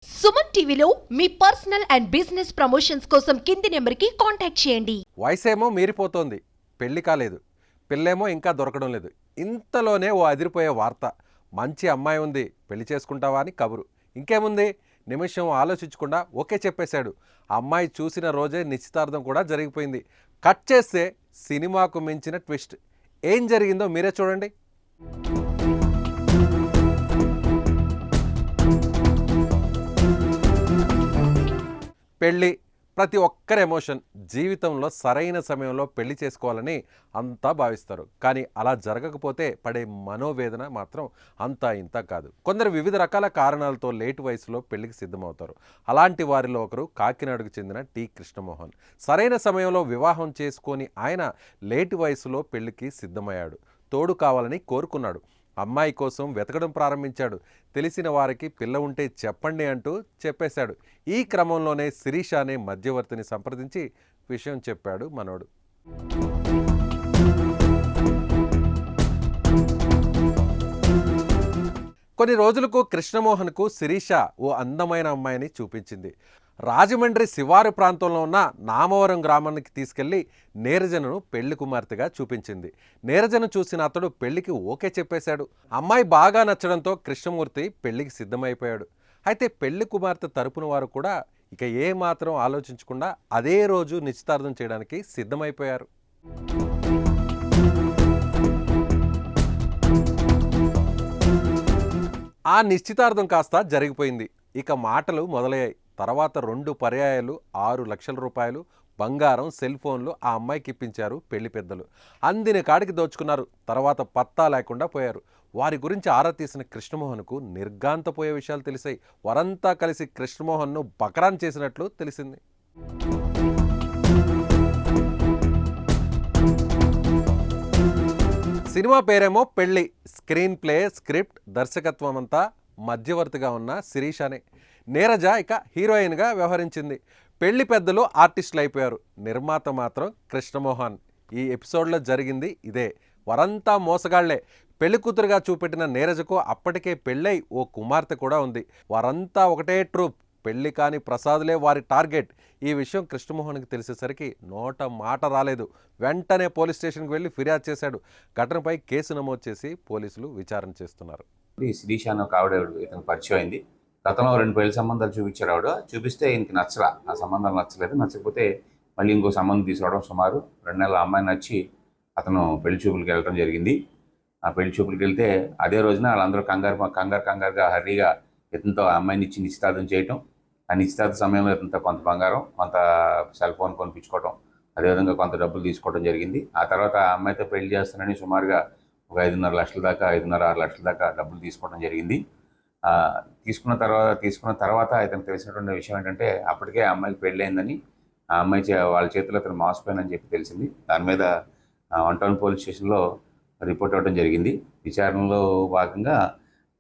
సుమన్ టీవీలో మీ personal and business promotions కోసం కింది నెంబర్కి కాంటాక్ట్ చేయండి. వయసేమో మీరిపోతోంది, పెళ్లి కాలేదు, పిల్లేమో ఇంకా దొరకడం లేదు. ఇంతలోనే ఓ అదిరిపోయే వార్త. మంచి అమ్మాయి ఉంది, పెళ్లి చేసుకుంటావా అని కబురు. ఇంకేముంది, నిమిషం ఆలోచించకుండా ఓకే చెప్పేశాడు. అమ్మాయి చూసిన రోజే నిశ్చితార్థం కూడా జరిగిపోయింది. కట్ చేస్తే సినిమాకు మించిన ట్విస్ట్. ఏం జరిగిందో మీరే చూడండి. పెళ్ళి ప్రతి ఒక్కరి ఎమోషన్. జీవితంలో సరైన సమయంలో పెళ్లి చేసుకోవాలని అంతా భావిస్తారు. కానీ అలా జరగకపోతే పడే మనోవేదన మాత్రం అంతా ఇంత కాదు. కొందరు వివిధ రకాల కారణాలతో లేటు వయసులో పెళ్లికి సిద్ధమవుతారు. అలాంటి వారిలో ఒకరు కాకినాడకు చెందిన టి కృష్ణమోహన్. సరైన సమయంలో వివాహం చేసుకొని ఆయన లేటు వయసులో పెళ్లికి సిద్ధమయ్యాడు. తోడు కావాలని కోరుకున్నాడు. అమ్మాయి కోసం వెతకడం ప్రారంభించాడు. తెలిసిన వారికి పిల్ల ఉంటే చెప్పండి అంటూ చెప్పేశాడు. ఈ క్రమంలోనే శిరీష అనే మధ్యవర్తిని సంప్రదించి విషయం చెప్పాడు మనోడు. కొన్ని రోజులకు కృష్ణమోహన్కు శిరీష ఓ అందమైన అమ్మాయిని చూపించింది. రాజమండ్రి శివారు ప్రాంతంలో ఉన్న నామవరం గ్రామానికి తీసుకెళ్లి నీరజను పెళ్లి కుమార్తెగా చూపించింది. నీరజను చూసిన అతడు పెళ్లికి ఓకే చెప్పేశాడు. అమ్మాయి బాగా నచ్చడంతో కృష్ణమూర్తి పెళ్లికి సిద్ధమైపోయాడు. అయితే పెళ్లి కుమార్తె తరపున వారు కూడా ఇక ఏ మాత్రం ఆలోచించకుండా అదే రోజు నిశ్చితార్థం చేయడానికి సిద్ధమైపోయారు. ఆ నిశ్చితార్థం కాస్త జరిగిపోయింది. ఇక మాటలు మొదలయ్యాయి. తర్వాత 2 పర్యాయాలు 6 లక్షల రూపాయలు బంగారం, సెల్ ఫోన్లు ఆ అమ్మాయికి ఇప్పించారు పెళ్లి పెద్దలు. అందిన కాడికి దోచుకున్నారు. తర్వాత పత్తా లేకుండా పోయారు. వారి గురించి ఆరా తీసిన కృష్ణమోహన్కు నిర్ఘాంతపోయే విషయాలు తెలిసాయి. వారంతా కలిసి కృష్ణమోహన్ను బకరాన్ చేసినట్లు తెలిసింది. సినిమా పేరేమో పెళ్ళి. స్క్రీన్ ప్లే, స్క్రిప్ట్, దర్శకత్వం అంతా మధ్యవర్తిగా ఉన్న శిరీషానే. నీరజ ఇక హీరోయిన్గా వ్యవహరించింది. పెళ్లి పెద్దలు ఆర్టిస్టులు అయిపోయారు. నిర్మాత మాత్రం కృష్ణమోహన్. ఈ ఎపిసోడ్లో జరిగింది ఇదే. వారంతా మోసగాళ్లే. పెళ్లి కూతురుగా చూపెట్టిన నీరజకు అప్పటికే పెళ్ళై ఓ కుమార్తె కూడా ఉంది. వారంతా ఒకటే ట్రూప్. పెళ్లి కాని ప్రసాదులే వారి టార్గెట్. ఈ విషయం కృష్ణమోహన్కి తెలిసేసరికి నోట మాట రాలేదు. వెంటనే పోలీస్ స్టేషన్కి వెళ్ళి ఫిర్యాదు చేశాడు. ఘటనపై కేసు నమోదు చేసి పోలీసులు విచారణ చేస్తున్నారు. శిరీష అని ఒక ఆవిడ ఇతను పరిచయం అయింది. గతంలో 2 పెళ్లి సంబంధాలు చూపించారు ఆవిడ. చూపిస్తే ఈయనకి నచ్చలా, ఆ సంబంధాలు నచ్చలేదు. నచ్చకపోతే మళ్ళీ ఇంకో సంబంధం తీసుకోవడం. సుమారు 2 నెలల అమ్మాయి నచ్చి అతను పెళ్లి చూపులకు వెళ్ళడం జరిగింది. ఆ పెళ్లి చూపులకు వెళ్తే అదే రోజున వాళ్ళందరూ కంగారుగా హర్రీగా ఇతనితో ఆ అమ్మాయిని ఇచ్చి నిశ్చితార్థం చేయటం. ఆ నిశ్చితార్థ సమయంలో ఇతనితో కొంత బంగారం, కొంత సెల్ ఫోన్ కొనిపించుకోవడం, అదేవిధంగా కొంత డబ్బులు తీసుకోవడం జరిగింది. ఆ తర్వాత ఆ అమ్మాయితో పెళ్లి చేస్తానని సుమారుగా ఒక 5.5 లక్షల దాకా 5.5-6 లక్షల దాకా డబ్బులు తీసుకోవడం జరిగింది. తీసుకున్న తర్వాత ఇతనికి తెలిసినటువంటి విషయం ఏంటంటే అప్పటికే ఆ అమ్మాయికి పెళ్ళయిందని, ఆ అమ్మాయి వాళ్ళ చేతిలో అతను మోసపోయిందని చెప్పి తెలిసింది. దాని మీద 1 టౌన్ పోలీస్ స్టేషన్లో రిపోర్ట్ అవ్వడం జరిగింది. విచారణలో భాగంగా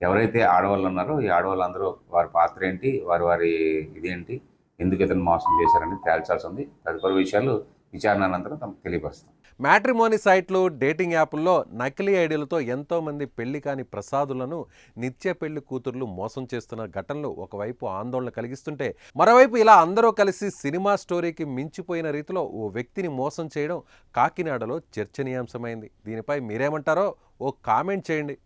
ఎవరైతే ఆడవాళ్ళు ఉన్నారో ఈ ఆడవాళ్ళందరూ వారి పాత్ర ఏంటి, వారి ఇదేంటి, ఎందుకు ఇతను మోసం చేశారని తేల్చాల్సి ఉంది. తదుపరి విషయాలు విచారణ అనంతరం తమకు తెలియపరుస్తాం. మ్యాట్రిమోనీ సైట్లు, డేటింగ్ యాప్ల్లో నకిలీ ఐడీలతో ఎంతోమంది పెళ్లి కాని ప్రసాదులను నిత్య పెళ్లి కూతుర్లు మోసం చేస్తున్న ఘటనలు ఒకవైపు ఆందోళన కలిగిస్తుంటే, మరోవైపు ఇలా అందరూ కలిసి సినిమా స్టోరీకి మించిపోయిన రీతిలో ఓ వ్యక్తిని మోసం చేయడం కాకినాడలో చర్చనీయాంశమైంది. దీనిపై మీరేమంటారో ఓ కామెంట్ చేయండి.